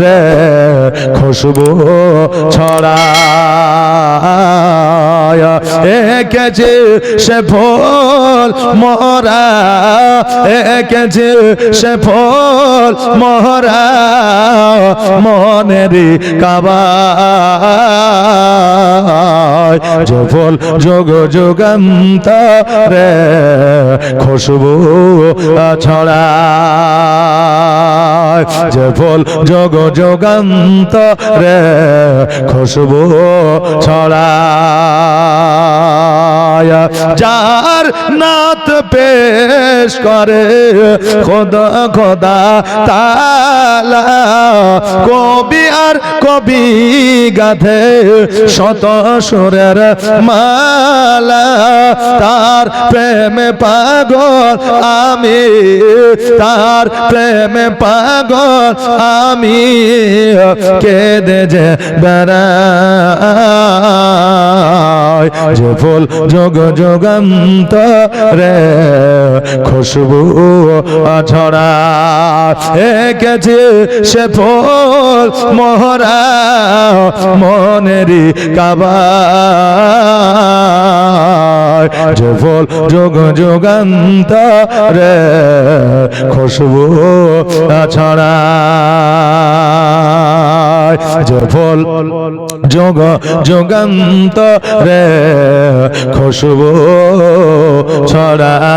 রে খুশবু ছড়ায় এঁকেছে সে ফুল মোরা এঁকেছে সে ফুল মোরা মনেরই কাবায় যে ফুল যোগ যুগান্তরে খুশবু ছড়ায় যে ফুল যোগ যুগান্তরে খুশবু ছড়ায় যার নাত পেশ করে খোদা খোদা তাআলা কবি আর কবি গাধে শত সুরের মালা তার প্রেমে পাগল আমি তার প্রেমে পাগল আমি কেঁদে যে বেড়াই যে ফুল যোগ যুগান্তরে খুশবু ছড়ায় এঁকেছে সে ফুল মোরা মনেরই কাবায় যে ফুল যোগ যুগান্তরে খুশবু ছড়ায় যে ফুল যোগ যুগান্তরে খুশবু ছড়ায়।